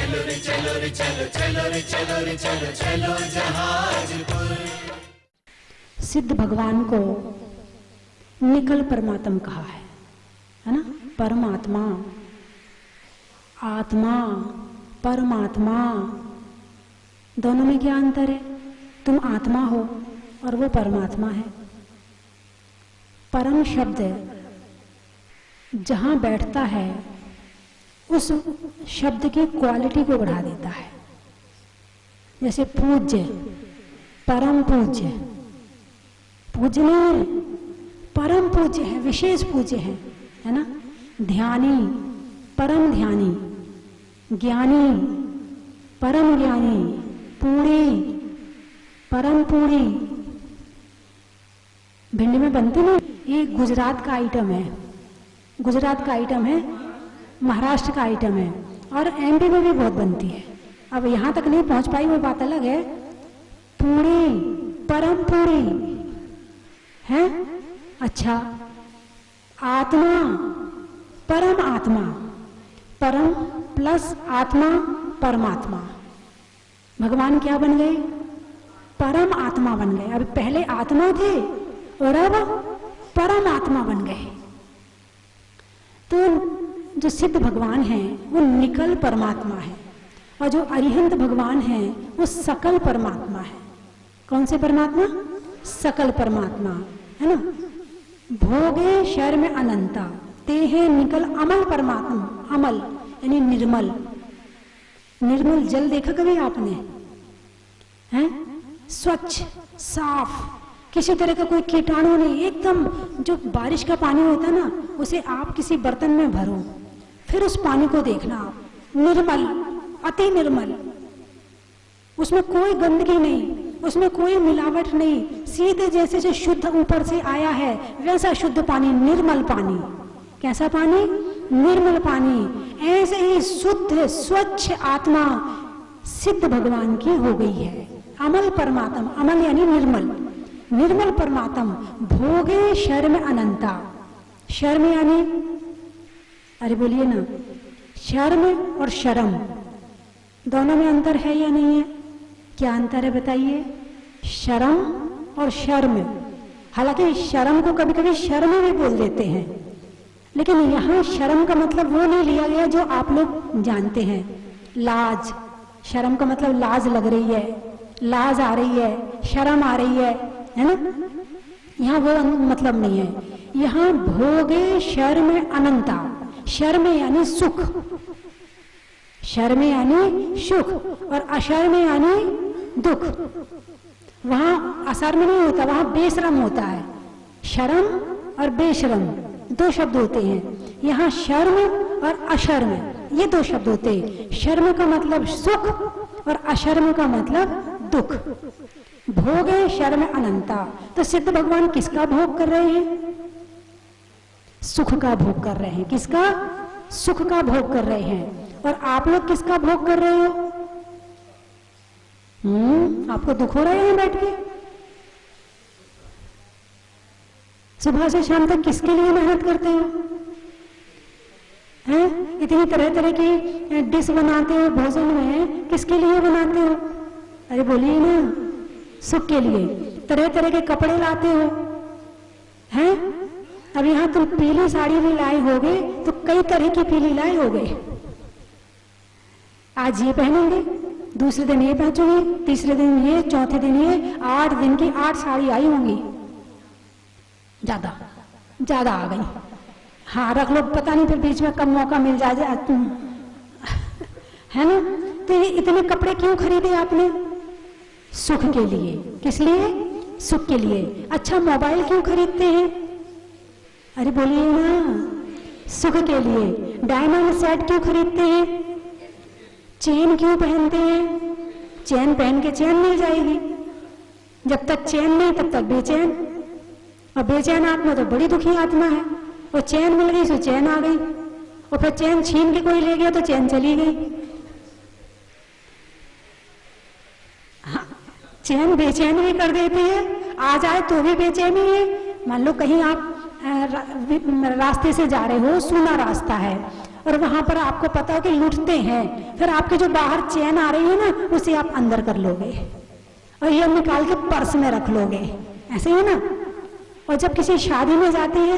चलो रे चलो रे चलो, चलो रे चलो रे चलो, चलो जहाजपुर। सिद्ध भगवान को निकल परमात्मा कहा है ना। परमात्मा, आत्मा, परमात्मा, दोनों में क्या अंतर है? तुम आत्मा हो और वो परमात्मा है। परम शब्द जहां बैठता है उस शब्द की क्वालिटी को बढ़ा देता है। जैसे पूज्य, परम पूज्य, पूजनीय, परम पूज्य है, विशेष पूज्य है ना। ध्यानी, परम ध्यानी, ज्ञानी, परम ज्ञानी, पूरी, परम पूरी। भिंडी में बनती नहीं, ये गुजरात का आइटम है, गुजरात का आइटम है, महाराष्ट्र का आइटम है और एमपी में भी बहुत बनती है। अब यहां तक नहीं पहुंच पाई वो बात अलग है। पूरी, परम पूरी है। अच्छा, आत्मा, परम आत्मा, परम प्लस आत्मा, परमात्मा। भगवान क्या बन गए? परम आत्मा बन गए। अब पहले आत्मा थे और अब परम आत्मा बन गए। तो जो सिद्ध भगवान है वो निकल परमात्मा है और जो अरिहंत भगवान है वो सकल परमात्मा है। कौन से परमात्मा? सकल परमात्मा है ना। भोगे शर में अनंता ते है निकल अमल परमात्मा। अमल यानी निर्मल। निर्मल जल देखा कभी आपने? हैं? स्वच्छ, साफ, किसी तरह का कोई कीटाणु नहीं, एकदम। जो बारिश का पानी होता है ना, उसे आप किसी बर्तन में भरो, फिर उस पानी को देखना आप, निर्मल, अति निर्मल, उसमें कोई गंदगी नहीं, उसमें कोई मिलावट नहीं, सीधे जैसे जो शुद्ध ऊपर से आया है वैसा शुद्ध पानी, निर्मल पानी। कैसा पानी? निर्मल पानी। ऐसे ही शुद्ध स्वच्छ आत्मा सिद्ध भगवान की हो गई है। अमल परमात्मा, अमल यानी निर्मल, निर्मल परमात्मा। भोगे शर्म अनंता। शर्म यानी, अरे बोलिए ना, शर्म और शर्म दोनों में अंतर है या नहीं है? क्या अंतर है बताइए? शर्म और शर्म। हालांकि शर्म को कभी कभी शर्म भी बोल देते हैं, लेकिन यहाँ शर्म का मतलब वो नहीं लिया गया जो आप लोग जानते हैं, लाज। शर्म का मतलब लाज लग रही है, लाज आ रही है, शर्म आ रही है ना। यहाँ वो मतलब नहीं है। यहाँ भोगे शर्म अनंता। शर्म यानी सुख, शर्म यानी सुख और अशर्म यानी दुख। वहां असर्म नहीं होता, वहां बेशरम होता है। शर्म और बेशरम दो शब्द होते हैं। यहाँ शर्म और अशर्म ये दो शब्द होते हैं। शर्म का मतलब सुख और अशर्म का मतलब दुख। भोगे शर्म अनंता। तो सिद्ध भगवान किसका भोग कर रहे हैं? सुख का भोग कर रहे हैं। किसका? सुख का भोग कर रहे हैं। और आप लोग किसका भोग कर रहे हो? आपको दुख हो रहा है यहाँ बैठ के? सुबह से शाम तक किसके लिए मेहनत करते हो? हैं? इतनी तरह तरह की डिश बनाते हो भोजन में, किसके लिए बनाते हो? अरे बोलिए ना, सुख के लिए। तरह तरह के कपड़े लाते हो, हैं? अब यहाँ तुम पीली साड़ी भी लाए होगे तो कई तरह की पीली लाए होगे। आज ये पहनेंगे, दूसरे दिन ये पहनोगे, तीसरे दिन ये, चौथे दिन ये। 8 दिन की 8 साड़ी आई होंगी, ज्यादा ज्यादा आ गई। हाँ रख लो, पता नहीं फिर बीच में कब मौका मिल जाए है ना। तो ये इतने कपड़े क्यों खरीदे आपने? सुख के लिए। किस लिए? सुख के लिए। अच्छा, मोबाइल क्यों खरीदते हैं? अरे बोलिए ना, सुख के लिए। डायमंड सेट क्यों खरीदते हैं? चेन क्यों पहनते हैं? चेन पहन के चैन मिल जाएगी। जब तक चैन नहीं तब तक बेचैन, और बेचैन आत्मा तो बड़ी दुखी आत्मा है। और चैन मिल गई तो चैन आ गई, और फिर चैन छीन के कोई ले गया तो चैन चली गई। हाँ, चैन बेचैन भी कर देती है, आ जाए तो भी बेचैनी है। मान लो कहीं आप रास्ते से जा रहे हो, सूना रास्ता है, और वहां पर आपको पता है कि लूटते हैं, फिर आपके जो बाहर चैन आ रही है ना, उसे आप अंदर कर लोगे और ये निकाल के पर्स में रख लोगे, ऐसे ही ना। और जब किसी शादी में जाती है,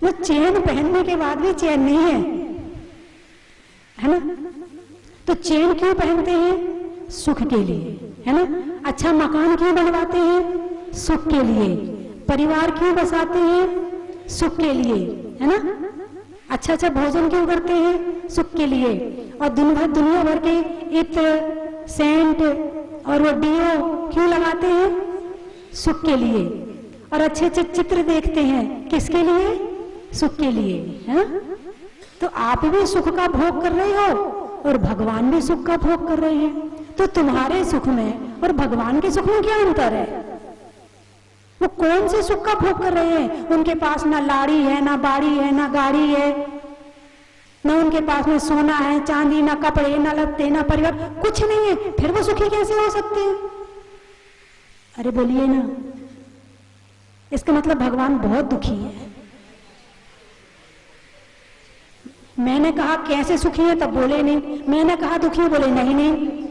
वो चैन पहनने के बाद भी चैन नहीं है ना। तो चैन क्यों पहनते हैं? सुख के लिए, है ना। अच्छा मकान क्यों बनवाते हैं? सुख के लिए। परिवार क्यों बसाते हैं? सुख के लिए, है ना। अच्छा अच्छा भोजन क्यों करते हैं? सुख के लिए। और दुनिया भर के इत्र, सेंट और वो डीओ क्यों लगाते हैं? सुख के लिए। और अच्छे अच्छे चित्र देखते हैं, किसके लिए? सुख के लिए, है। तो आप भी सुख का भोग कर रहे हो और भगवान भी सुख का भोग कर रहे हैं। तो तुम्हारे सुख में और भगवान के सुख में क्या अंतर है? वो कौन से सुख का भोग कर रहे हैं? उनके पास ना लाड़ी है, ना बाड़ी है, ना गाड़ी है, ना उनके पास में सोना है, चांदी, ना कपड़े, ना लत्ते, ना परिवार, कुछ नहीं है। फिर वो सुखी कैसे हो सकते हैं? अरे बोलिए ना। इसका मतलब भगवान बहुत दुखी है। मैंने कहा कैसे सुखी है, तब बोले नहीं। मैंने कहा दुखी है, बोले नहीं नहीं।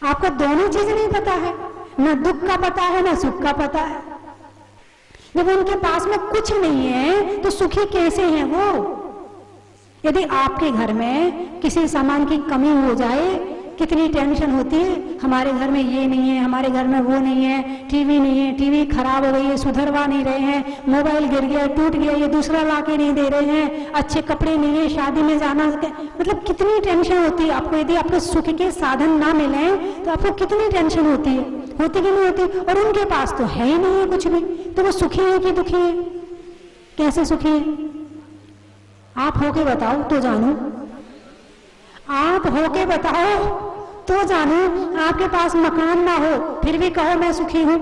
आपको दोनों चीजें नहीं पता है, ना दुख का पता है, ना सुख का पता है। जब उनके पास में कुछ नहीं है तो सुखी कैसे हैं वो? यदि आपके घर में किसी सामान की कमी हो जाए, कितनी टेंशन होती है। हमारे घर में ये नहीं है, हमारे घर में वो नहीं है, टीवी नहीं है, टीवी खराब हो गई है, सुधरवा नहीं रहे हैं, मोबाइल गिर गया, टूट गया, ये दूसरा ला के नहीं दे रहे हैं, अच्छे कपड़े नहीं है, शादी में जाना, मतलब कितनी टेंशन होती है आपको। यदि आपको सुख के साधन ना मिले तो आपको कितनी टेंशन होती है, होती कि नहीं होती? और उनके पास तो है ही नहीं है कुछ भी, तो वो सुखी है कि दुखी है? कैसे सुखी है? आप होके बताओ तो जानू। आप होके बताओ तो जानू। आपके पास मकान ना हो फिर भी कहो मैं सुखी हूं।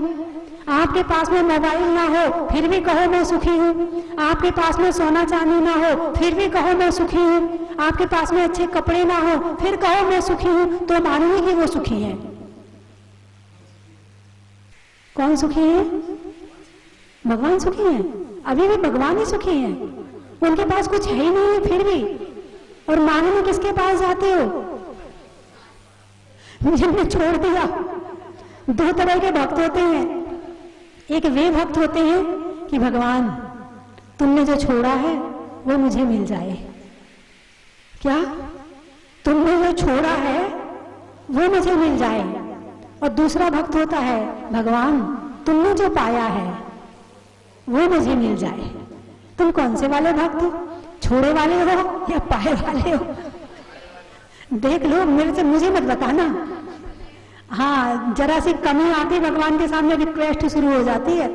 आपके पास में मोबाइल ना हो फिर भी कहो मैं सुखी हूं। आपके पास में सोना चांदी ना हो फिर भी कहो मैं सुखी हूं। आपके पास में अच्छे कपड़े ना हो फिर कहो मैं सुखी हूं। तो मानूंगी कि वो सुखी है। कौन सुखी है? भगवान सुखी है। अभी भी भगवान ही सुखी है। उनके पास कुछ है ही नहीं है फिर भी, और मांगने किसके पास जाते हो? जिनने छोड़ दिया। दो तरह के भक्त होते हैं। एक वे भक्त होते हैं कि भगवान तुमने जो छोड़ा है वो मुझे मिल जाए। क्या? तुमने जो छोड़ा है वो मुझे मिल जाए। और दूसरा भक्त होता है, भगवान तुमने जो पाया है वो मुझे मिल जाए। तुम कौन से वाले भक्त हो? छोड़े वाले हो या पाए वाले हो? देख लो, मेरे से मुझे मत बताना। हाँ, जरा सी कमी आती भगवान के सामने रिक्वेस्ट शुरू हो जाती है,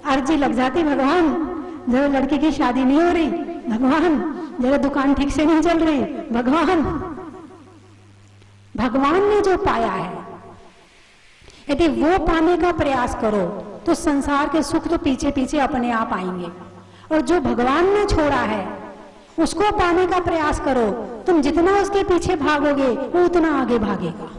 अर्जी लग जाती, भगवान जरा लड़की की शादी नहीं हो रही, भगवान जरा दुकान ठीक से नहीं चल रही, भगवान। भगवान ने जो पाया है यदि वो पाने का प्रयास करो तो संसार के सुख तो पीछे पीछे अपने आप आएंगे। और जो भगवान ने छोड़ा है उसको पाने का प्रयास करो। तुम जितना उसके पीछे भागोगे वो उतना आगे भागेगा।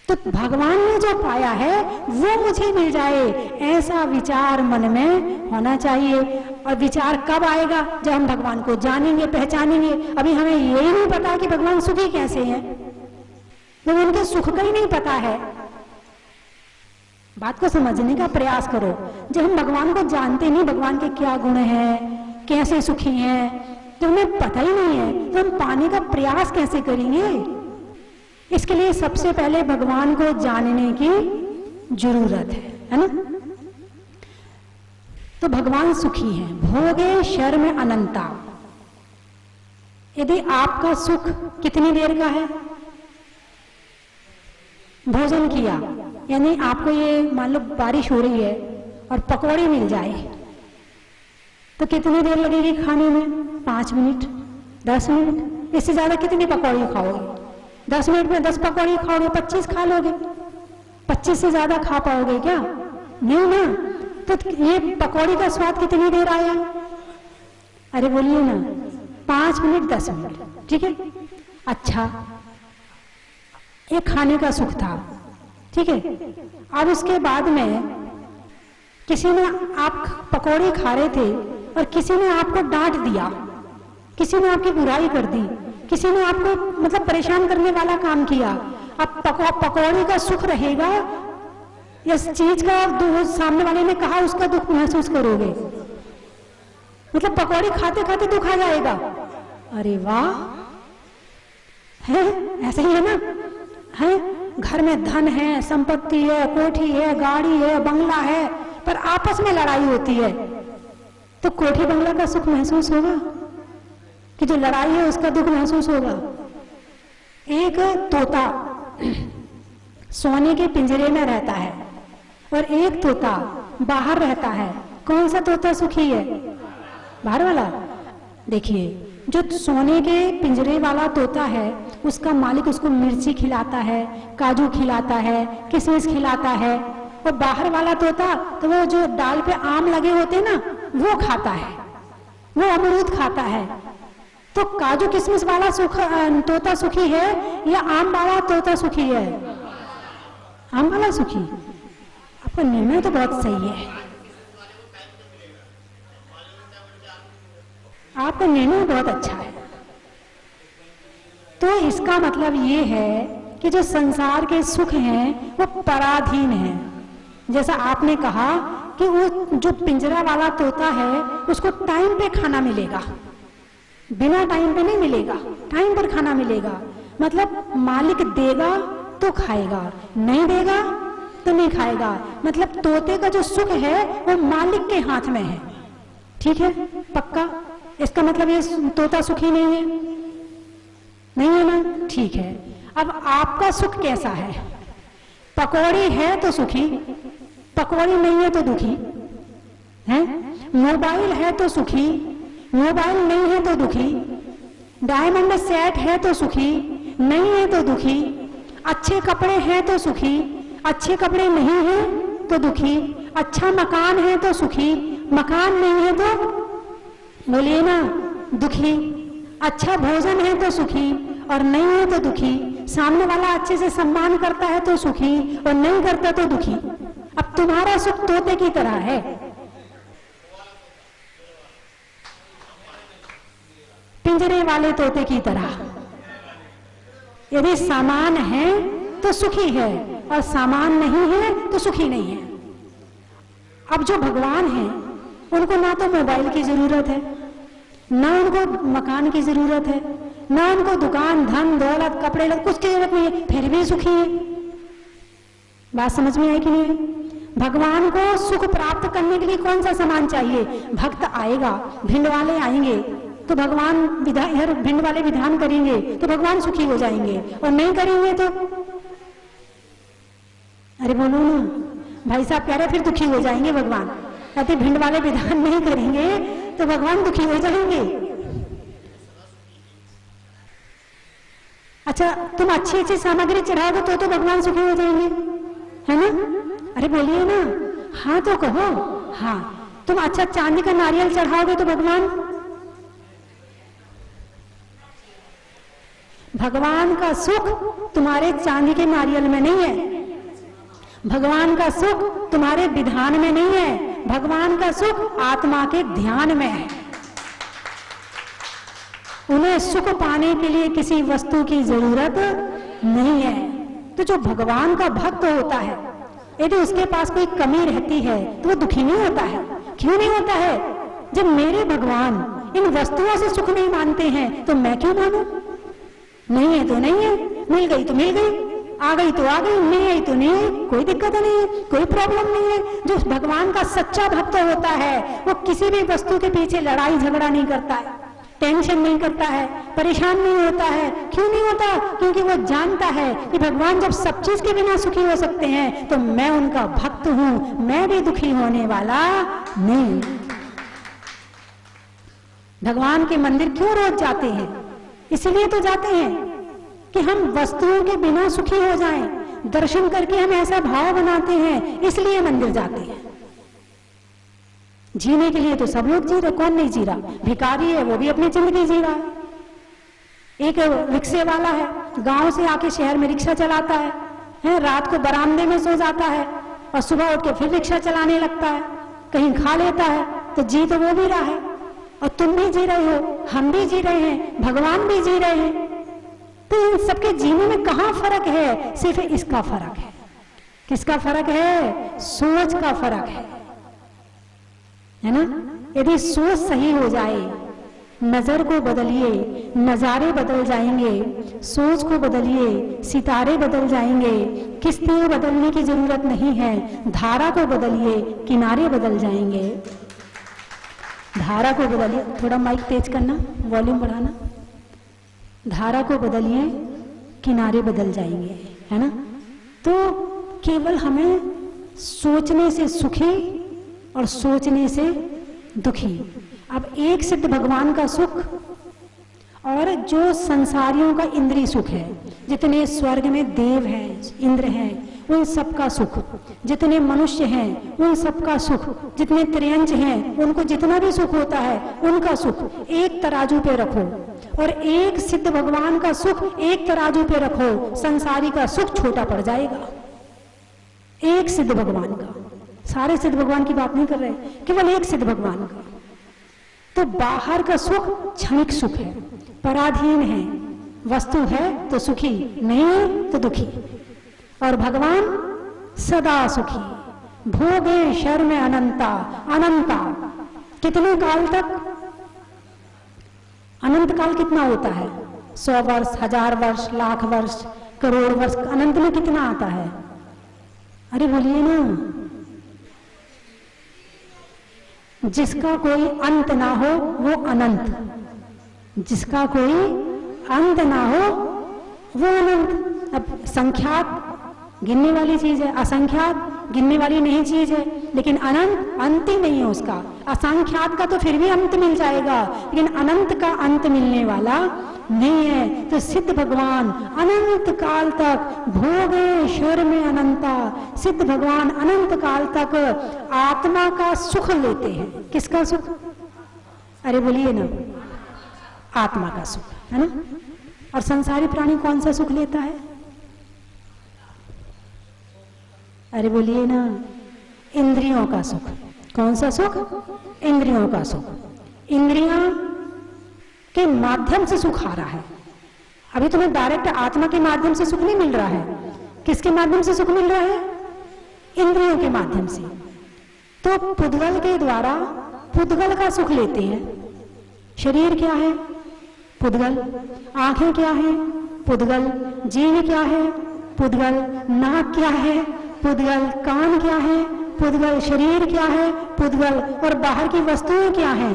तो भगवान ने जो पाया है वो मुझे मिल जाए, ऐसा विचार मन में होना चाहिए। और विचार कब आएगा? जब हम भगवान को जानेंगे, पहचानेंगे। अभी हमें यही नहीं पता कि भगवान सुखी कैसे हैं, जब उनके सुख का ही नहीं पता है। बात को समझने का प्रयास करो। जब हम भगवान को जानते नहीं, भगवान के क्या गुण हैं, कैसे सुखी हैं, तो हमें पता ही नहीं है, तो हम पाने का प्रयास कैसे करेंगे? इसके लिए सबसे पहले भगवान को जानने की जरूरत है ना। तो भगवान सुखी है। भोगे शर्म अनंता। यदि आपका सुख कितनी देर का है? भोजन किया, यानी आपको ये मान लो बारिश हो रही है और पकौड़ी मिल जाए तो कितनी देर लगेगी खाने में? 5 मिनट, 10 मिनट। इससे ज्यादा कितनी पकौड़ी खाओगे? 10 मिनट में 10 पकौड़ी खाओगे, 25 खा लोगे। 25 से ज्यादा खा पाओगे क्या? नहीं ना। तो ये पकौड़ी का स्वाद कितनी देर आया? अरे बोलिए ना, 5 मिनट, 10 मिनट, ठीक है। अच्छा, ये खाने का सुख था, ठीक है। अब उसके बाद में किसी ने, आप पकौड़े खा रहे थे और किसी ने आपको डांट दिया, किसी ने आपकी बुराई कर दी, किसी ने आपको मतलब परेशान करने वाला काम किया, अब पकौड़ी का सुख रहेगा या इस चीज का सामने वाले ने कहा उसका दुख महसूस करोगे? मतलब पकौड़ी खाते खाते दुख आ जाएगा। अरे वाह, है ऐसे ही है ना? है घर में धन है, संपत्ति है, कोठी है, गाड़ी है, बंगला है, पर आपस में लड़ाई होती है, तो कोठी बंगला का सुख महसूस होगा कि जो लड़ाई है उसका दुख महसूस होगा? एक तोता सोने के पिंजरे में रहता है और एक तोता बाहर रहता है, कौन सा तोता सुखी है? बाहर वाला। देखिए, जो सोने के पिंजरे वाला तोता है उसका मालिक उसको मिर्ची खिलाता है, काजू खिलाता है, किशमिश खिलाता है, और बाहर वाला तोता तो वो जो डाल पे आम लगे होते हैं ना वो खाता है, वो अमरूद खाता है। तो काजू किशमिश वाला तोता सुखी है या आम वाला तोता सुखी है? आम वाला सुखी। आपका निर्णय तो बहुत सही है, आपका निर्णय बहुत अच्छा है। तो इसका मतलब ये है कि जो संसार के सुख हैं वो पराधीन हैं। जैसा आपने कहा कि वो जो पिंजरा वाला तोता है उसको टाइम पे खाना मिलेगा, बिना टाइम पे नहीं मिलेगा, टाइम पर खाना मिलेगा। मतलब मालिक देगा तो खाएगा, नहीं देगा तो नहीं खाएगा। मतलब तोते का जो सुख है वो मालिक के हाथ में है। ठीक है, पक्का? इसका मतलब ये तोता सुखी नहीं है, नहीं है ना? ठीक है। अब आपका सुख कैसा है? पकौड़ी है तो सुखी, पकौड़ी नहीं है तो दुखी है। मोबाइल है तो सुखी, मोबाइल नहीं है तो दुखी। डायमंड सेट है तो सुखी, नहीं है तो दुखी। अच्छे कपड़े हैं तो सुखी, अच्छे कपड़े नहीं हैं तो दुखी। अच्छा मकान है तो सुखी, मकान नहीं है तो बोलिए ना दुखी। अच्छा भोजन है तो सुखी और नहीं है तो दुखी। सामने वाला अच्छे से सम्मान करता है तो सुखी और नहीं करता तो दुखी। अब तुम्हारा सुख तोते की तरह है। पिंजरे वाले तोते की तरह। यदि सामान है तो सुखी है और सामान नहीं है तो सुखी नहीं है। अब जो भगवान है उनको ना तो मोबाइल की जरूरत है, ना उनको मकान की जरूरत है, ना उनको दुकान, धन, दौलत, कपड़े, कुछ की जरूरत नहीं है, फिर भी सुखी है। बात समझ में आई कि नहीं? भगवान को सुख प्राप्त करने के लिए कौन सा सामान चाहिए? भक्त आएगा, भिंड वाले आएंगे तो भगवान भिंड वाले विधान करेंगे तो भगवान सुखी हो जाएंगे, और नहीं करेंगे तो अरे बोलो ना, भाई साहब कह रहे फिर दुखी हो जाएंगे भगवान। कहते भिंड वाले विधान नहीं करेंगे तो भगवान दुखी हो जाएंगे। अच्छा, तुम अच्छी अच्छी सामग्री चढ़ाओगे तो भगवान सुखी हो जाएंगे, है ना? अरे बोलिए ना, हाँ तो कहो। हाँ, तुम अच्छा चांदी का नारियल चढ़ाओगे तो भगवान का सुख तुम्हारे चांदी के नारियल में नहीं है, भगवान का सुख तुम्हारे विधान में नहीं है, भगवान का सुख आत्मा के ध्यान में है। उन्हें सुख पाने के लिए किसी वस्तु की जरूरत नहीं है। तो जो भगवान का भक्त होता है, यदि उसके पास कोई कमी रहती है तो वो दुखी नहीं होता है। क्यों नहीं होता है? जब मेरे भगवान इन वस्तुओं से सुख नहीं मानते हैं तो मैं क्यों मानूं? नहीं है तो नहीं है, मिल गई तो मिल गई, आ गई तो आ गई, नहीं आई तो नहीं आई, कोई दिक्कत नहीं है, कोई प्रॉब्लम नहीं है। जो भगवान का सच्चा भक्त होता है वो किसी भी वस्तु के पीछे लड़ाई झगड़ा नहीं करता है, टेंशन नहीं करता है, परेशान नहीं होता है। क्यों नहीं होता? क्योंकि वो जानता है कि भगवान जब सब चीज के बिना सुखी हो सकते हैं तो मैं उनका भक्त हूं, मैं भी दुखी होने वाला नहीं। भगवान के मंदिर क्यों रोज जाते हैं? इसलिए तो जाते हैं कि हम वस्तुओं के बिना सुखी हो जाएं। दर्शन करके हम ऐसा भाव बनाते हैं, इसलिए मंदिर जाते हैं। जीने के लिए तो सब लोग जी रहे, कौन नहीं जी रहा? भिखारी है वो भी अपनी जिंदगी जी रहा है। एक रिक्शे वाला है, गांव से आके शहर में रिक्शा चलाता है, रात को बरामदे में सो जाता है और सुबह उठ के फिर रिक्शा चलाने लगता है, कहीं खा लेता है, तो जी तो वो भी रहा है, और तुम भी जी रहे हो, हम भी जी रहे हैं, भगवान भी जी रहे हैं। तो इन सबके जीने में कहाँ फर्क है? सिर्फ इसका फर्क है। किसका फर्क है? सोच का फर्क है ना। यदि सोच सही हो जाए, नजर को बदलिए, नजारे बदल जाएंगे। सोच को बदलिए, सितारे बदल जाएंगे। किस्तियां बदलने की जरूरत नहीं है, धारा को बदलिए, किनारे बदल जाएंगे। धारा को बदलिए, थोड़ा माइक तेज करना, वॉल्यूम बढ़ाना। धारा को बदलिए, किनारे बदल जाएंगे, है ना। तो केवल हमें सोचने से सुखी और सोचने से दुखी। अब एक सिद्ध भगवान का सुख और जो संसारियों का इंद्रिय सुख है, जितने स्वर्ग में देव हैं, इंद्र हैं, उन सबका सुख, जितने मनुष्य हैं उन सबका सुख, जितने त्रियंच हैं उनको जितना भी सुख होता है उनका सुख एक तराजू पे रखो, और एक सिद्ध भगवान का सुख एक तराजू पे रखो, संसारी का सुख छोटा पड़ जाएगा। एक सिद्ध भगवान का, सारे सिद्ध भगवान की बात नहीं कर रहे, केवल एक सिद्ध भगवान का। तो बाहर का सुख क्षणिक सुख है, पराधीन है, वस्तु है तो सुखी, नहीं है तो दुखी। और भगवान सदा सुखी, भोगे शर्म अनंता। अनंता कितने काल तक? अनंत काल कितना होता है? 100 वर्ष, 1000 वर्ष, लाख वर्ष, करोड़ वर्ष, अनंत में कितना आता है? अरे बोलिए ना। जिसका कोई अंत ना हो वो अनंत, जिसका कोई अंत ना हो वो अनंत। अब संख्यात गिनने वाली चीज है, असंख्यात गिनने वाली नहीं चीज है, लेकिन अनंत अंत ही नहीं है उसका। असंख्यात का तो फिर भी अंत मिल जाएगा, लेकिन अनंत का अंत मिलने वाला नहीं है। तो सिद्ध भगवान अनंत काल तक भोगेश्वर में अनंता, सिद्ध भगवान अनंत काल तक आत्मा का सुख लेते हैं। किसका सुख? अरे बोलिए ना, आत्मा का सुख, है ना। और संसारी प्राणी कौन सा सुख लेता है? अरे बोलिए ना, इंद्रियों का सुख। कौन सा सुख? इंद्रियों का सुख। इंद्रियां के माध्यम से सुख आ रहा है। अभी तुम्हें डायरेक्ट आत्मा के माध्यम से सुख नहीं मिल रहा है। किसके माध्यम से सुख मिल रहा है? इंद्रियों के माध्यम से। तो पुद्गल के द्वारा पुद्गल का सुख लेते हैं। शरीर क्या है? पुद्गल। आंखें क्या है? पुद्गल। जीव क्या है? पुद्गल। नाक क्या है? पुद्गल। कान क्या है? पुद्गल। शरीर क्या है? पुद्गल। और बाहर की वस्तुएं क्या हैं?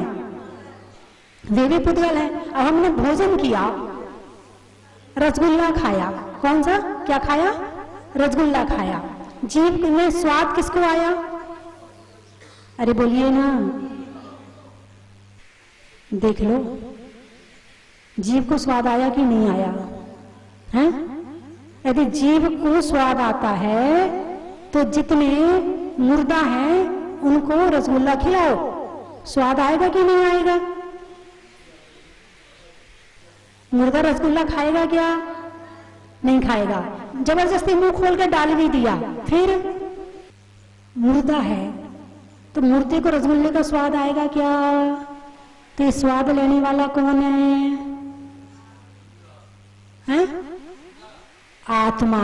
वे भी पुद्गल है। अब हमने भोजन किया, रसगुल्ला खाया। कौन सा? क्या खाया? रसगुल्ला खाया। जीभ में स्वाद किसको आया? अरे बोलिए ना, देख लो, जीभ को स्वाद आया कि नहीं आया है? यदि जीभ को स्वाद आता है तो जितने मुर्दा हैं उनको रसगुल्ला खिलाओ, स्वाद आएगा कि नहीं आएगा? मुर्दा रसगुल्ला खाएगा क्या? नहीं खाएगा। जबरदस्ती मुंह खोल कर डाल भी दिया, फिर मुर्दा है तो मुर्दे को रसगुल्ले का स्वाद आएगा क्या? तो ये स्वाद लेने वाला कौन है? हैं? आत्मा।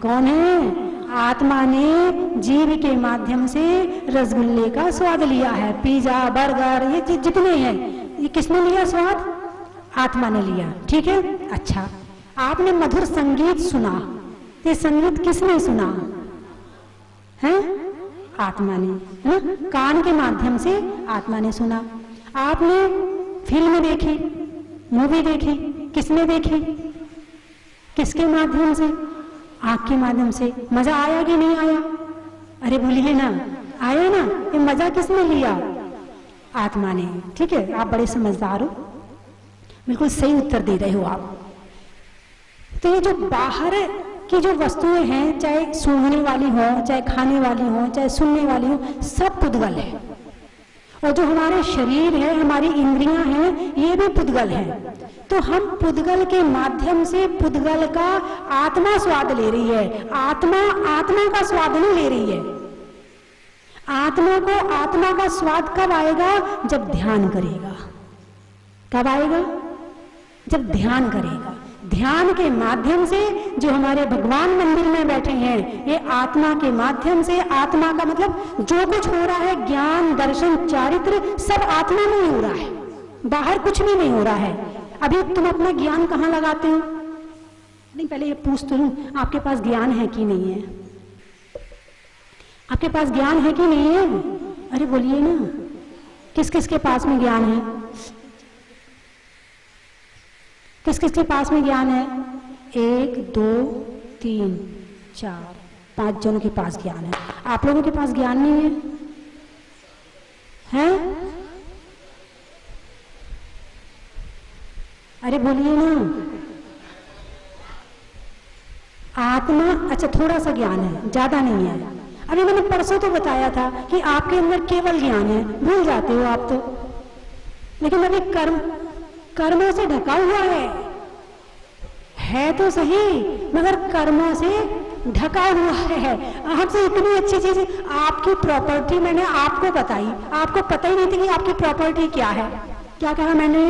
कौन है? आत्मा ने जीव के माध्यम से रसगुल्ले का स्वाद लिया है। पिज्जा, बर्गर, ये जितने हैं, ये किसने लिया स्वाद? आत्मा ने लिया। ठीक है, अच्छा। आपने मधुर संगीत सुना, ये संगीत किसने सुना है? आत्मा ने, है ना? कान के माध्यम से आत्मा ने सुना। आपने फिल्म देखी, मूवी देखी, किसने देखी? किसके माध्यम से? आंख के माध्यम से। मजा आया कि नहीं आया? अरे बोलिए ना, आया ना? ये मजा किसने लिया? आत्मा ने। ठीक है, आप बड़े समझदार हो, बिल्कुल सही उत्तर दे रहे हो आप। तो ये जो बाहर की जो वस्तुएं हैं, चाहे सूंघने वाली हो, चाहे खाने वाली हो, चाहे सुनने वाली हो, सब पुद्गल है। और जो हमारे शरीर है, हमारी इंद्रियां हैं, ये भी पुद्गल है। तो हम पुद्गल के माध्यम से पुद्गल का आत्मा स्वाद ले रही है। आत्मा आत्मा का स्वाद नहीं ले रही है। आत्मा को आत्मा का स्वाद कब आएगा? जब ध्यान करेगा। कब आएगा? जब ध्यान करेगा। ध्यान के माध्यम से जो हमारे भगवान मंदिर में बैठे हैं, ये आत्मा के माध्यम से, आत्मा का मतलब जो कुछ हो रहा है, ज्ञान, दर्शन, चारित्र, सब आत्मा में ही हो रहा है, बाहर कुछ भी नहीं हो रहा है। अभी तुम अपना ज्ञान कहाँ लगाते हो? नहीं, पहले ये पूछ तो लूं, आपके पास ज्ञान है कि नहीं है? आपके पास ज्ञान है कि नहीं है? अरे बोलिए ना, किस किस के पास में ज्ञान है? किस किस के पास में ज्ञान है? 1 2 3 4 5 जनों के पास ज्ञान है। आप लोगों के पास ज्ञान नहीं है? हैं? अरे बोलिए ना। आत्मा, अच्छा थोड़ा सा ज्ञान है, ज्यादा नहीं है। अभी मैंने परसों तो बताया था कि आपके अंदर केवल ज्ञान है, भूल जाते हो आप तो। लेकिन अभी कर्मों से ढका हुआ है तो सही, मगर कर्मों से ढका हुआ है। आपसे इतनी अच्छी चीज, आपकी प्रॉपर्टी मैंने आपको बताई, आपको पता ही नहीं थी कि आपकी प्रॉपर्टी क्या है। क्या कहा मैंने?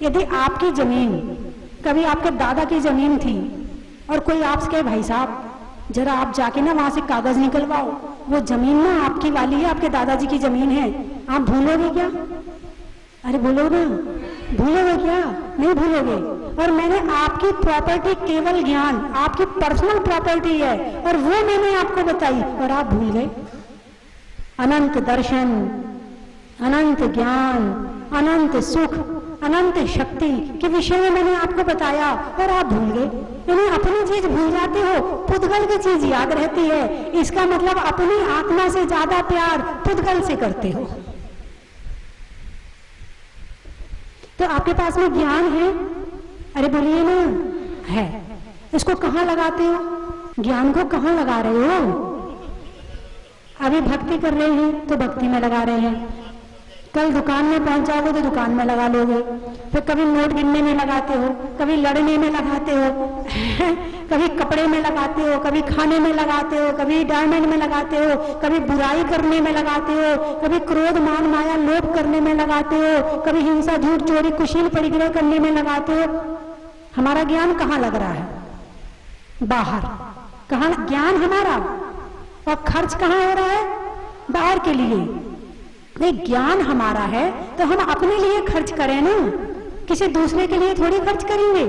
यदि आपकी जमीन कभी आपके दादा की जमीन थी और कोई आपसे कहे भाई साहब जरा आप जाके ना वहां से कागज निकलवाओ, वो जमीन ना आपकी वाली है, आपके दादाजी की जमीन है, आप भूलोगे क्या? अरे बोलो ना, भूलोगे क्या? नहीं भूलोगे। और मैंने आपकी प्रॉपर्टी केवल ज्ञान, आपकी पर्सनल प्रॉपर्टी है, और वो मैंने आपको बताई और आप भूल गए। अनंत दर्शन, अनंत ज्ञान, अनंत सुख, अनंत शक्ति के विषय में मैंने आपको बताया और आप भूल गए। यानी अपनी चीज भूल जाते हो, पुद्गल की चीज याद रहती है। इसका मतलब अपनी आत्मा से ज्यादा प्यार पुद्गल से करते हो। तो आपके पास में ज्ञान है? अरे बोलिए ना, है। इसको कहाँ लगाते हो? ज्ञान को कहाँ लगा रहे हो? अभी भक्ति कर रहे हैं तो भक्ति में लगा रहे हैं, कल दुकान में पहुंच जाओगे तो दुकान में लगा लोगे, फिर कभी नोट गिनने में लगाते हो, कभी लड़ने में लगाते हो, कभी कपड़े में लगाते हो, कभी खाने में लगाते हो, कभी डायमंड में लगाते हो, कभी बुराई करने में लगाते हो, कभी क्रोध मान माया लोभ करने में लगाते हो, कभी हिंसा झूठ चोरी कुशील परिग्रह करने में लगाते हो। हमारा ज्ञान कहाँ लग रहा है? बाहर। कहाँ ज्ञान हमारा? और खर्च कहाँ हो रहा है? बाहर के लिए। नहीं, ज्ञान हमारा है तो हम अपने लिए खर्च करें ना, किसी दूसरे के लिए थोड़ी खर्च करेंगे।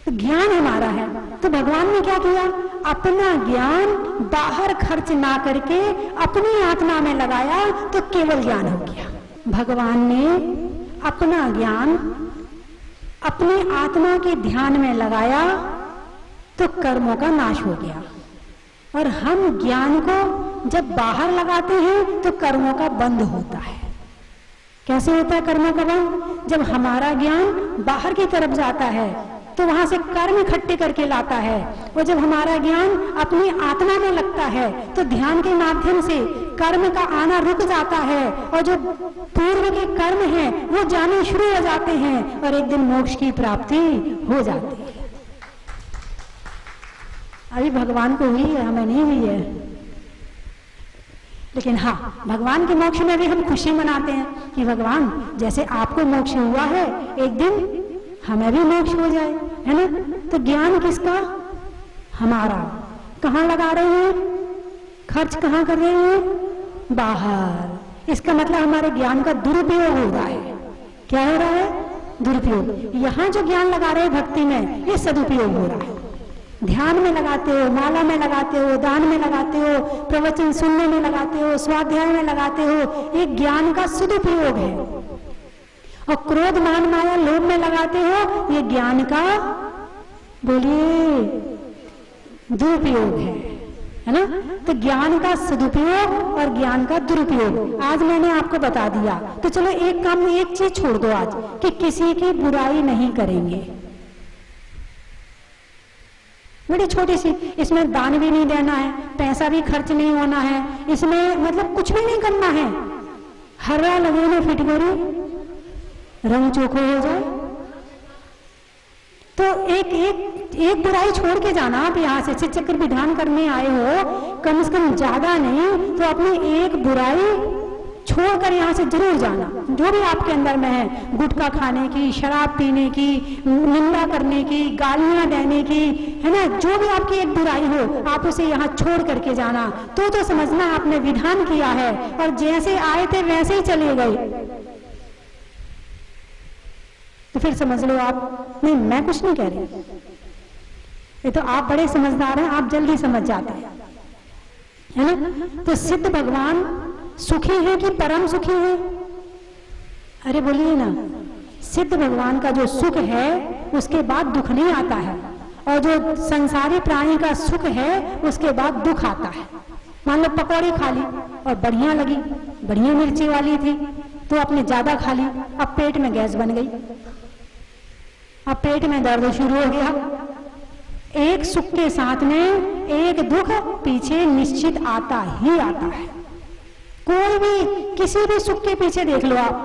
तो ज्ञान हमारा है तो भगवान ने क्या किया? अपना ज्ञान बाहर खर्च ना करके अपनी आत्मा में लगाया तो केवल ज्ञान हो गया। भगवान ने अपना ज्ञान अपनी आत्मा के ध्यान में लगाया तो कर्मों का नाश हो गया। और हम ज्ञान को जब बाहर लगाते हैं तो कर्मों का बंद होता है। कैसे होता है कर्मों का बंद? जब हमारा ज्ञान बाहर की तरफ जाता है तो वहां से कर्म इकट्ठे करके लाता है, और जब हमारा ज्ञान अपनी आत्मा में लगता है तो ध्यान के माध्यम से कर्म का आना रुक जाता है, और जो पूर्व के कर्म हैं वो जाने शुरू हो जाते हैं और एक दिन मोक्ष की प्राप्ति हो जाती है। अभी भगवान को हुई है, हमें नहीं हुई है। लेकिन हाँ, भगवान के मोक्ष में भी हम खुशी मनाते हैं कि भगवान जैसे आपको मोक्ष हुआ है एक दिन हमें भी मोक्ष हो जाए, है ना। तो ज्ञान किसका? हमारा। कहाँ लगा रहे हैं? खर्च कहाँ कर रहे हैं? बाहर। इसका मतलब हमारे ज्ञान का दुरुपयोग हो रहा है। क्या हो रहा है? दुरुपयोग। यहाँ जो ज्ञान लगा रहे हैं भक्ति में, ये सदुपयोग हो रहा है। ध्यान में लगाते हो, माला में लगाते हो, दान में लगाते हो, प्रवचन सुनने में लगाते हो, स्वाध्याय में लगाते हो, ये ज्ञान का सदुपयोग है। और क्रोध मान माया लोभ में लगाते हो, ये ज्ञान का, बोलिए, दुरुपयोग है ना। तो ज्ञान का सदुपयोग और ज्ञान का दुरुपयोग आज मैंने आपको बता दिया। तो चलो एक काम, एक चीज छोड़ दो आज, कि किसी की बुराई नहीं करेंगे। बड़ी छोटी सी, इसमें दान भी नहीं देना है, पैसा भी खर्च नहीं होना है, इसमें मतलब कुछ भी नहीं करना है। हरा लगेने फिटकरी रंग चोखो हो जाए। तो तो एक बुराई छोड़ के जाना। आप यहाँ से शिव चक्र विधान करने आए हो, कम से कम ज्यादा नहीं तो अपनी एक बुराई छोड़कर यहाँ से जरूर जाना। जो भी आपके अंदर में है, गुटखा खाने की, शराब पीने की, निंदा करने की, गालियां देने की, है ना, जो भी आपकी एक बुराई हो आप उसे यहाँ छोड़ करके जाना। तो समझना आपने विधान किया है और जैसे आए थे वैसे ही चले गए, तो फिर समझ लो आप, नहीं मैं कुछ नहीं कह रही, ये तो आप बड़े समझदार हैं, आप जल्दी समझ जाते हैं, है ना। तो सिद्ध भगवान सुखी है कि परम सुखी है? अरे बोलिए ना, सिद्ध भगवान का जो सुख है उसके बाद दुख नहीं आता है, और जो संसारी प्राणी का सुख है उसके बाद दुख आता है। मान लो पकौड़ी खा ली और बढ़िया लगी, बढ़िया मिर्ची वाली थी, तो आपने ज्यादा खा ली, अब पेट में गैस बन गई, अब पेट में दर्द शुरू हो गया। एक सुख के साथ में एक दुख पीछे निश्चित आता ही आता है। कोई भी किसी भी सुख के पीछे देख लो आप,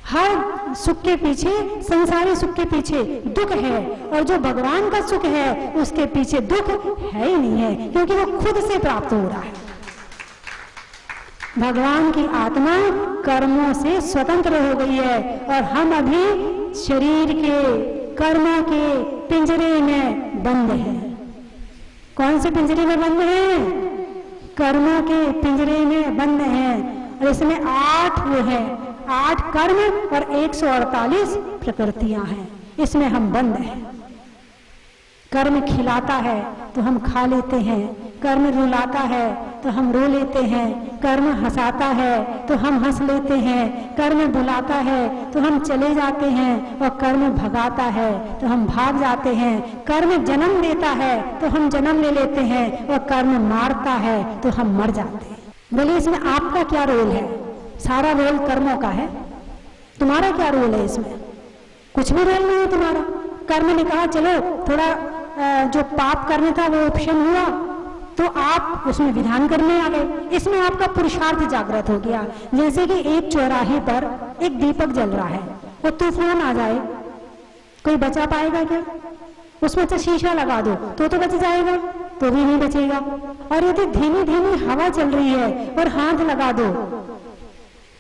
हर सुख के पीछे, संसारी सुख के पीछे दुख है, और जो भगवान का सुख है उसके पीछे दुख है ही नहीं है, क्योंकि वो खुद से प्राप्त हो रहा है। भगवान की आत्मा कर्मों से स्वतंत्र हो गई है और हम अभी शरीर के कर्मों के पिंजरे में बंद हैं। कौन से पिंजरे में बंद हैं? कर्मों के पिंजरे में बंद हैं। और इसमें 8 वो है, 8 कर्म और 148 प्रकृतियां हैं, इसमें हम बंद हैं। कर्म खिलाता है तो हम खा लेते हैं, कर्म रुलाता है तो हम रो लेते हैं, कर्म हंसाता है तो हम हंस लेते हैं, कर्म बुलाता है तो हम चले जाते हैं, और कर्म भगाता है तो हम भाग जाते हैं। कर्म जन्म देता है तो हम जन्म ले लेते हैं, और कर्म मारता है तो हम मर जाते हैं। बोलिए इसमें आपका क्या रोल है? सारा रोल कर्मों का है, तुम्हारा क्या रोल है इसमें? कुछ भी रोल नहीं है तुम्हारा। कर्म ने कहा चलो थोड़ा जो पाप करना था वो ऑप्शन हुआ, तो आप उसमें विधान करने आ गए, इसमें आपका पुरुषार्थ जागृत हो गया। जैसे कि एक चौराहे पर एक दीपक जल रहा है और तूफान आ जाए, कोई बचा पाएगा क्या? उसमें तो शीशा लगा दो तो बच जाएगा, तो भी नहीं बचेगा। और यदि धीमी धीमी हवा चल रही है और हाथ लगा दो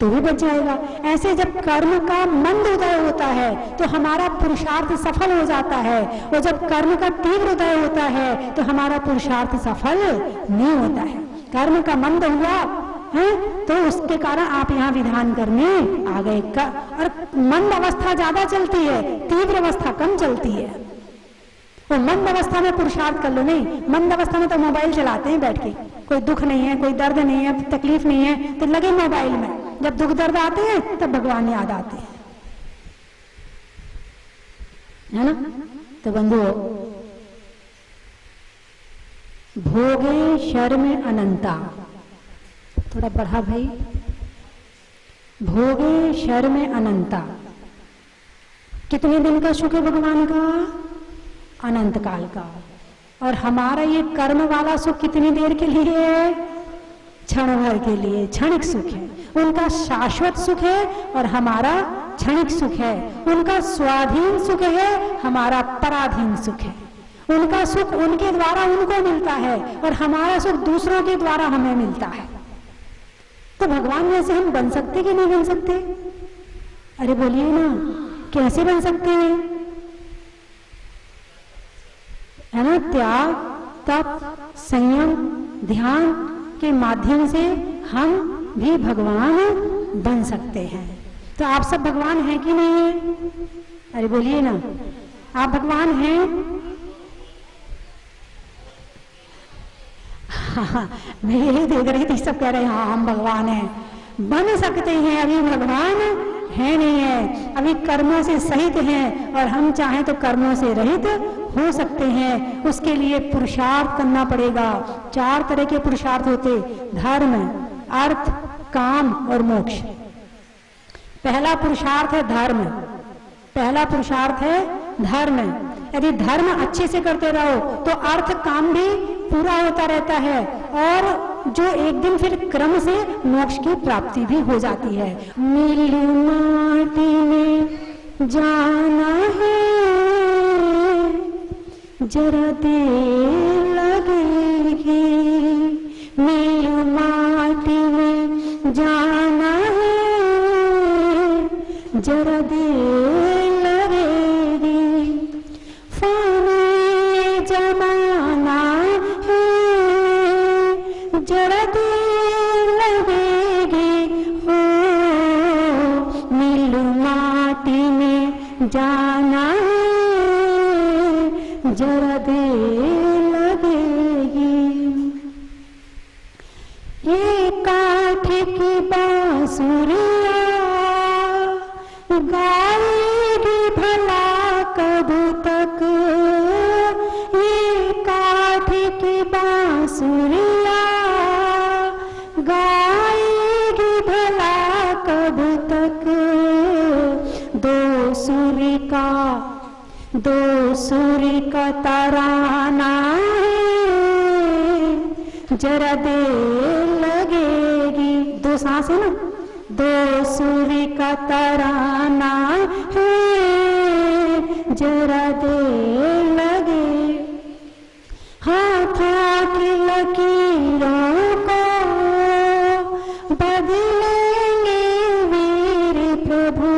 तो भी बच जाएगा। ऐसे जब कर्म का मंद उदय होता है तो हमारा पुरुषार्थ सफल हो जाता है, और जब कर्म का तीव्र उदय होता है तो हमारा पुरुषार्थ सफल नहीं होता है। कर्म का मंद हुआ है तो उसके कारण आप यहाँ विधान करने आ गए। और मंद अवस्था ज्यादा चलती है, तीव्र अवस्था कम चलती है। और मंद अवस्था में पुरुषार्थ कर लो, नहीं मंद अवस्था में तो मोबाइल चलाते हैं बैठ के, कोई दुख नहीं है, कोई दर्द नहीं है, तकलीफ नहीं है, तो लगे मोबाइल में। जब दुख दर्द आते हैं तब भगवान याद आते हैं, है ना। तो बंधु, भोगे शर्म अनंता, थोड़ा बढ़ा भाई, भोगे शर्म अनंता, कितने दिन का सुख है भगवान का? अनंत काल का। और हमारा ये कर्म वाला सुख कितनी देर के लिए है? क्षण भर के लिए, क्षणिक सुख है। उनका शाश्वत सुख है और हमारा क्षणिक सुख है। उनका स्वाधीन सुख है, हमारा पराधीन सुख है। उनका सुख उनके द्वारा उनको मिलता है और हमारा सुख दूसरों के द्वारा हमें मिलता है। तो भगवान जैसे हम बन सकते कि नहीं बन सकते? अरे बोलिए ना, कैसे बन सकते हैं? है ना, त्याग, तप, संयम, ध्यान के माध्यम से हम भी भगवान बन सकते हैं। तो आप सब भगवान हैं कि नहीं है? अरे बोलिए ना, आप भगवान हैं? हाँ, मैं यही देख रही थी, सब कह रहे हैं हाँ हम भगवान हैं। बन सकते हैं, अभी भगवान है नहीं है, अभी कर्मों से सहित हैं, और हम चाहें तो कर्मों से रहित हो सकते हैं। उसके लिए पुरुषार्थ करना पड़ेगा। 4 तरह के पुरुषार्थ होते, धर्म, अर्थ, काम और मोक्ष। पहला पुरुषार्थ है धर्म, पहला पुरुषार्थ है धर्म। यदि धर्म अच्छे से करते रहो तो अर्थ काम भी पूरा होता रहता है, और जो एक दिन फिर क्रम से मोक्ष की प्राप्ति भी हो जाती है। मिल माटी में जाना है जरा देर लगेगी, मील माटी में जाना है, जरा देर लगेगी, फानी जमाना है, जरा देर लगेगी, हो मील माटी में जाना है, जरा देर लगेगी। ये काठ की बांसुरिया गाएगी भला कब तक, ये काठ की बांसुरिया गाएगी भला कब तक, दो सुर का तराना है, जरा देर लगेगी, दो सांस है ना, दो सुर का तराना है, जरा देर लगे, हाथों की लकीरों को बदलेंगे वीर प्रभु,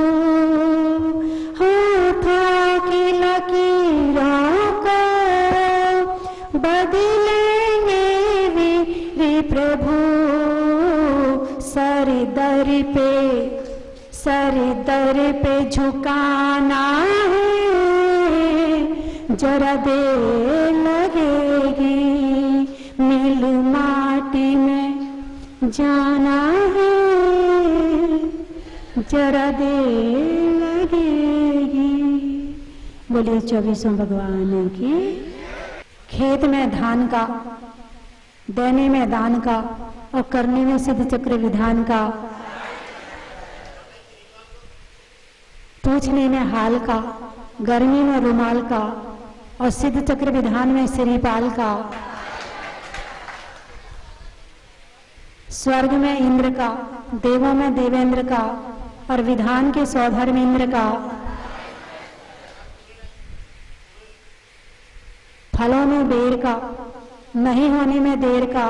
हाथों की लकीरों को बदलेंगे वीर प्रभु, सर दर पे झुकाना है, जरा देर लगेगी, मिल माटी में जाना है, जरा देर लगेगी। बोलिए 24वें भगवान की। खेत में धान का, देने में दान का और करने में सिद्ध चक्र विधान का, पूछने में हाल का, गर्मी में रुमाल का और सिद्ध चक्र विधान में श्रीपाल का, स्वर्ग में इंद्र का, देवों में देवेंद्र का और विधान के सौधर्मेंद्र का, फलों में बेर का, नहीं होने में देर का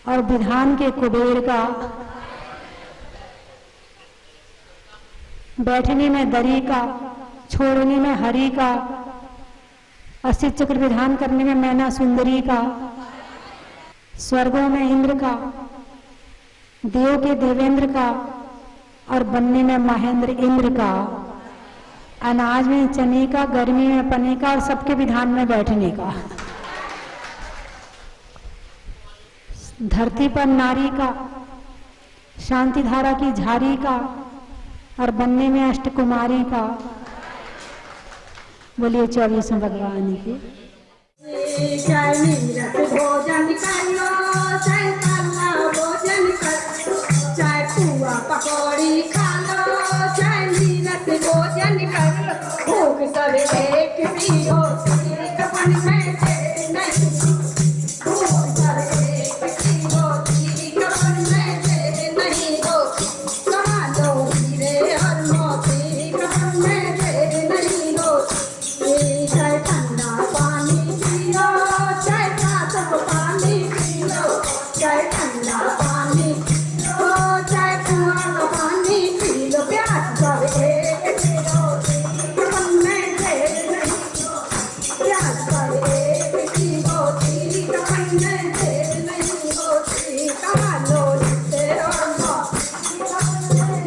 और विधान के कुबेर का, बैठने में दरी का, छोड़ने में हरि का और सिद्ध चक्र विधान करने में मैना सुंदरी का, स्वर्गों में इंद्र का, देव के देवेंद्र का और बनने में महेंद्र इंद्र का, अनाज में चने का, गर्मी में पने का और सबके विधान में बैठने का, धरती पर नारी का, शांति धारा की झारी का और बनने में अष्टकुमारी का। बोलिए 24वें भगवान की। चाय नीरस भोजन करो, चाय काला भोजन करो, चाय पुआ पकौड़ी खा लो, चाय नीरस भोजन करो, भूख सब एक सी हो, कपन में से नहीं, भूख सब एक सी हो, कपन में से नहीं हो, कमा लो हीरे और मोती, कपन में से नहीं हो, ये चाय ठंडा पानी पियो, चाय साफ पानी पियो, चाय ठंडा पानी पियो, चाय कुआं का पानी पी लो, प्यास सब एक पियो, कपन में से नहीं हो, प्यास सब एक पियो, कपन में से नहीं होती, कमा लो इससे और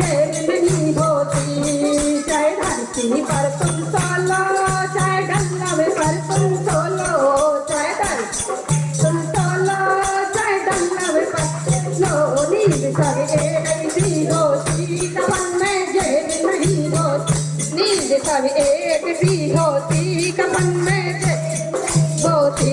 नहीं होती, चाय धरती पर तुम सोलो, चाय गंगा में पर तुम सोलो, चाय धरती तुम सोलो, चाय गंगा में पर लो, नींद सब एक सी होती, कपन में जेब नहीं होती, नींद सब एक सी होती, कपन में जेब होती।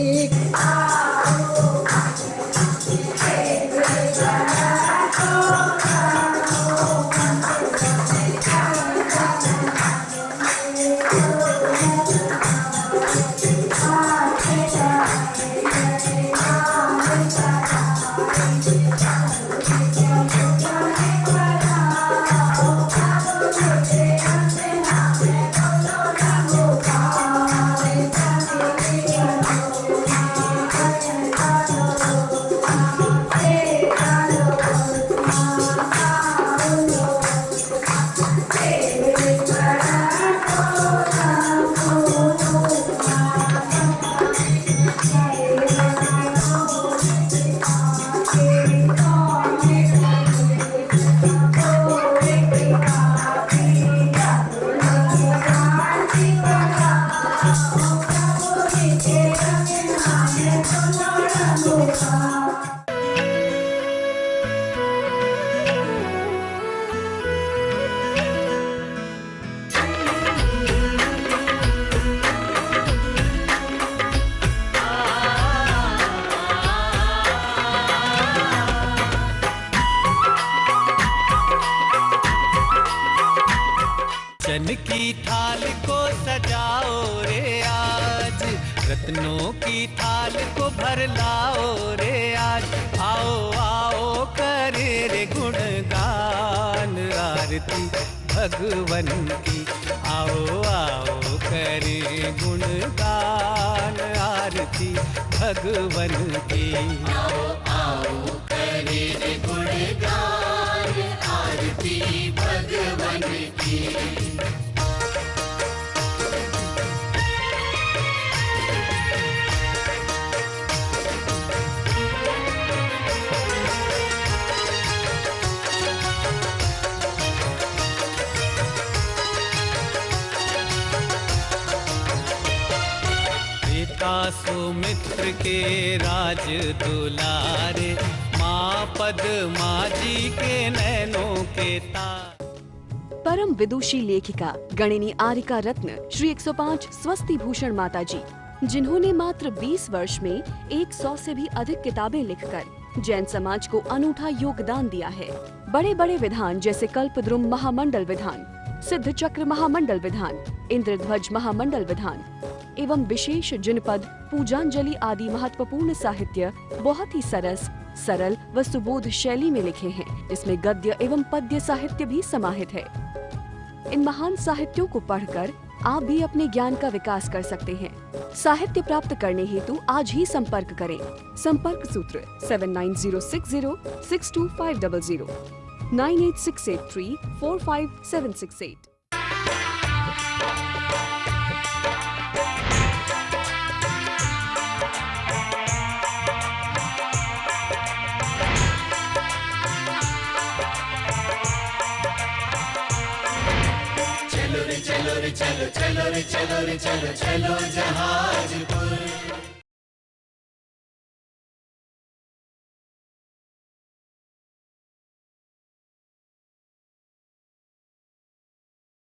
थाल को सजाओ रे आज, रत्नों की थाल को भर लाओ रे आज। आओ आओ करे रे गुणगान आरती भगवन की, आओ आओ करे गुणगान आरती भगवन की। आओ आओ करे रे गुणगान आरती भगवन की। सुमित्र के राज दुलारे, माँ पद्मा जी के नैनों के तार। परम विदुषी लेखिका गणिनी आरिका रत्न श्री 105 स्वस्ति भूषण माता जी, जिन्होंने मात्र 20 वर्ष में 100 से भी अधिक किताबें लिखकर जैन समाज को अनूठा योगदान दिया है। बड़े बड़े विधान जैसे कल्पद्रुम महामंडल विधान, सिद्ध चक्र महामंडल विधान, इंद्रध्वज महामंडल विधान एवं विशेष जिनपद, पूजांजलि आदि महत्वपूर्ण साहित्य बहुत ही सरल व सुबोध शैली में लिखे हैं, जिसमें गद्य एवं पद्य साहित्य भी समाहित है। इन महान साहित्यों को पढ़कर आप भी अपने ज्ञान का विकास कर सकते हैं। साहित्य प्राप्त करने हेतु आज ही संपर्क करें। संपर्क सूत्र 7906062500, 9868345768। चलो रे चलो रे चलो, चलो रे चलो रे चलो, चलो जहां